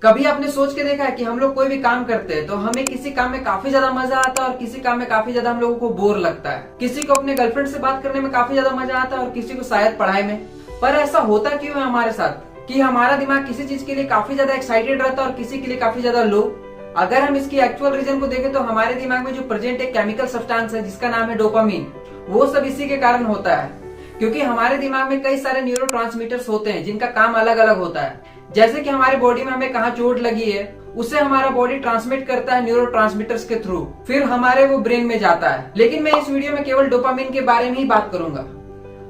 कभी आपने सोच के देखा है कि हम लोग कोई भी काम करते हैं तो हमें किसी काम में काफी ज्यादा मजा आता है और किसी काम में काफी ज्यादा हम लोगों को बोर लगता है। किसी को अपने गर्लफ्रेंड से बात करने में काफी ज्यादा मजा आता है और किसी को शायद पढ़ाई में। पर ऐसा होता क्यों है हमारे साथ कि हमारा दिमाग किसी चीज के लिए काफी ज्यादा एक्साइटेड रहता है और किसी के लिए काफी ज्यादा लो। अगर हम इसकी एक्चुअल रीजन को देखें तो हमारे दिमाग में जो प्रेजेंट एक केमिकल सब्सटेंस है जिसका नाम है डोपामिन, वो सब इसी के कारण होता है। क्योंकि हमारे दिमाग में कई सारे न्यूरोट्रांसमीटर्स होते हैं जिनका काम अलग अलग होता है। जैसे कि हमारे बॉडी में हमें कहाँ चोट लगी है उसे हमारा बॉडी ट्रांसमिट करता है न्यूरोट्रांसमीटर्स के थ्रू, फिर हमारे वो ब्रेन में जाता है। लेकिन मैं इस वीडियो में केवल डोपामिन के बारे में ही बात करूंगा।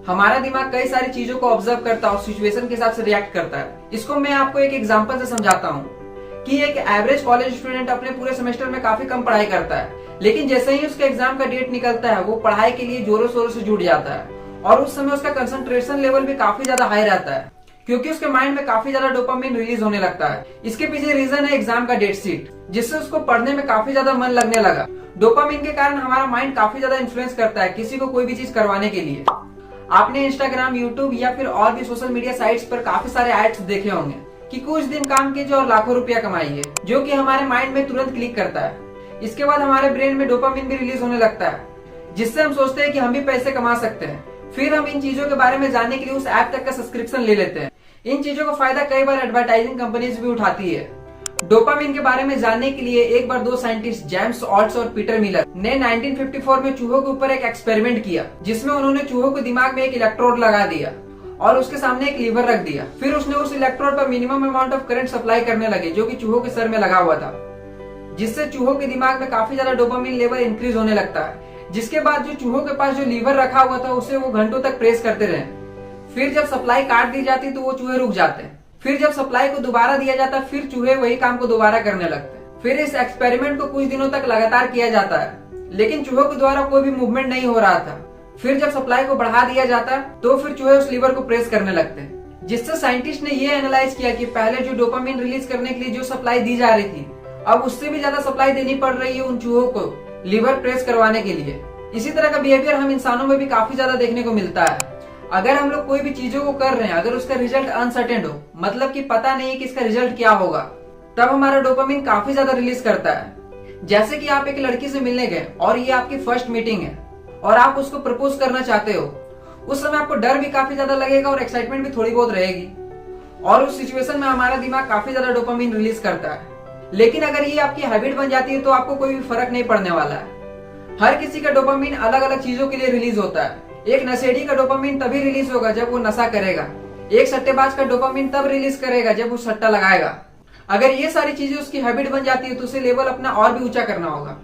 हमारा दिमाग कई सारी चीजों को ऑब्जर्व करता है और सिचुएशन के हिसाब से रिएक्ट करता है। इसको मैं आपको एक एग्जांपल से समझाता हूँ कि एक एवरेज कॉलेज स्टूडेंट अपने पूरे सेमेस्टर में काफी कम पढ़ाई करता है, लेकिन जैसे ही उसका एग्जाम का डेट निकलता है वो पढ़ाई के लिए जोरों शोरों से जुट जाता है और उस समय उसका कंसंट्रेशन लेवल भी काफी ज्यादा हाई रहता है क्योंकि उसके माइंड में काफी ज्यादा डोपामिन रिलीज होने लगता है। इसके पीछे रीजन है एग्जाम का डेट शीट, जिससे उसको पढ़ने में काफी ज्यादा मन लगने लगा। डोपामिन के कारण हमारा माइंड काफी ज्यादा इन्फ्लुएंस करता है किसी को कोई भी चीज करवाने के लिए। आपने इंस्टाग्राम, यूट्यूब या फिर और भी सोशल मीडिया साइट्स पर काफी सारे एड्स देखे होंगे कि कुछ दिन काम कीजिए और लाखों रुपया कमाइए, जो कि हमारे माइंड में तुरंत क्लिक करता है। इसके बाद हमारे ब्रेन में डोपामिन भी रिलीज होने लगता है, जिससे हम सोचते हैं कि हम भी पैसे कमा सकते हैं। फिर हम इन चीजों के बारे में जानने के लिए उस ऐप तक का सब्सक्रिप्शन ले लेते हैं। इन चीजों का फायदा कई बार एडवर्टाइजिंग कंपनीज भी उठाती है। डोपामिन के बारे में जानने के लिए एक बार दो साइंटिस्ट जेम्स ऑल्ट्स और पीटर मिलर ने 1954 में चूहों के ऊपर एक एक्सपेरिमेंट किया, जिसमें उन्होंने चूहों के दिमाग में एक इलेक्ट्रोड लगा दिया और उसके सामने एक लीवर रख दिया। फिर उसने उस इलेक्ट्रोड पर minimum amount of current supply करने लगे जो कि चूहों के सर में लगा हुआ था, जिससे चूहों के दिमाग में काफी ज्यादा डोपामिन लेवल इंक्रीज होने लगता है। जिसके बाद जो चूहों के पास जो लीवर रखा हुआ था उसे वो घंटों तक प्रेस करते रहे। फिर जब सप्लाई काट दी जाती तो वो चूहे रुक जाते। फिर जब सप्लाई को दोबारा दिया जाता फिर चूहे वही काम को दोबारा करने लगते। फिर इस एक्सपेरिमेंट को कुछ दिनों तक लगातार किया जाता है, लेकिन चूहों के द्वारा कोई भी मूवमेंट नहीं हो रहा था। फिर जब सप्लाई को बढ़ा दिया जाता तो फिर चूहे उस लीवर को प्रेस करने लगते, जिससे साइंटिस्ट ने ये एनालाइज किया कि पहले जो डोपामिन रिलीज करने के लिए जो सप्लाई दी जा रही थी, अब उससे भी ज्यादा सप्लाई देनी पड़ रही है उन चूहों को लीवर प्रेस करवाने के लिए। इसी तरह का बिहेवियर हम इंसानों में भी काफी ज्यादा देखने को मिलता है। अगर हम लोग कोई भी चीजों को कर रहे हैं, अगर उसका रिजल्ट अनसर्टेन हो, मतलब कि पता नहीं है कि इसका रिजल्ट क्या होगा, तब हमारा डोपामिन काफी ज्यादा रिलीज करता है। जैसे कि आप एक लड़की से मिलने गए और ये आपकी फर्स्ट मीटिंग है और आप उसको प्रपोज करना चाहते हो। उस समय आपको डर भी काफी ज्यादा लगेगा और एक्साइटमेंट भी थोड़ी बहुत रहेगी और उस सिचुएशन में हमारा दिमाग काफी ज्यादा डोपामिन रिलीज करता है। लेकिन अगर ये आपकी हैबिट बन जाती है तो आपको कोई भी फर्क नहीं पड़ने वाला है। हर किसी का डोपामिन अलग अलग चीजों के लिए रिलीज होता है। एक नशेड़ी का डोपामिन तभी रिलीज होगा जब वो नशा करेगा। एक सट्टेबाज का डोपामिन तब रिलीज करेगा जब वो सट्टा लगाएगा। अगर ये सारी चीजें उसकी हैबिट बन जाती है तो उसे लेवल अपना और भी ऊंचा करना होगा।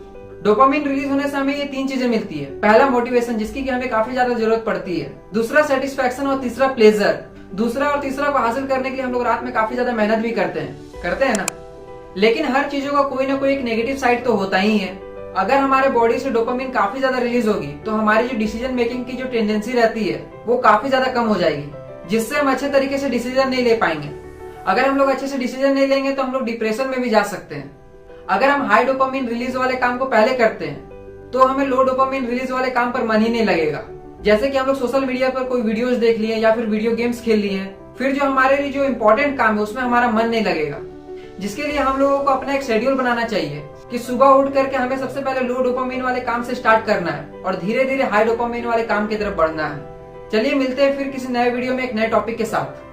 डोपामिन रिलीज होने से हमें ये तीन चीजें मिलती है। पहला मोटिवेशन, जिसकी कि हमें काफी ज्यादा जरूरत पड़ती है। दूसरा सेटिस्फेक्शन और तीसरा प्लेजर। दूसरा और तीसरा को हासिल करने के लिए हम लोग रात में काफी ज्यादा मेहनत भी करते हैं ना। लेकिन हर चीजों का कोई ना कोई एक नेगेटिव साइड तो होता ही है। अगर हमारे बॉडी से डोपामिन काफी ज्यादा रिलीज होगी तो हमारी जो डिसीजन मेकिंग की जो टेंडेंसी रहती है वो काफी ज्यादा कम हो जाएगी, जिससे हम अच्छे तरीके से डिसीजन नहीं ले पाएंगे। अगर हम लोग अच्छे से डिसीजन नहीं लेंगे तो हम लोग डिप्रेशन में भी जा सकते हैं। अगर हम हाई डोपामिन रिलीज वाले काम को पहले करते हैं तो हमें लो डोपामिन रिलीज वाले काम पर मन ही नहीं लगेगा। जैसे कि हम लोग सोशल मीडिया पर कोई वीडियोस देख लिए या फिर वीडियो गेम्स खेल लिए, फिर जो हमारे लिए जो इम्पोर्टेंट काम है उसमें हमारा मन नहीं लगेगा। जिसके लिए हम लोगों को अपना एक शेड्यूल बनाना चाहिए कि सुबह उठ करके हमें सबसे पहले लो डोपामिन वाले काम से स्टार्ट करना है और धीरे धीरे हाई डोपामिन वाले काम की तरफ बढ़ना है। चलिए मिलते हैं फिर किसी नए वीडियो में एक नए टॉपिक के साथ।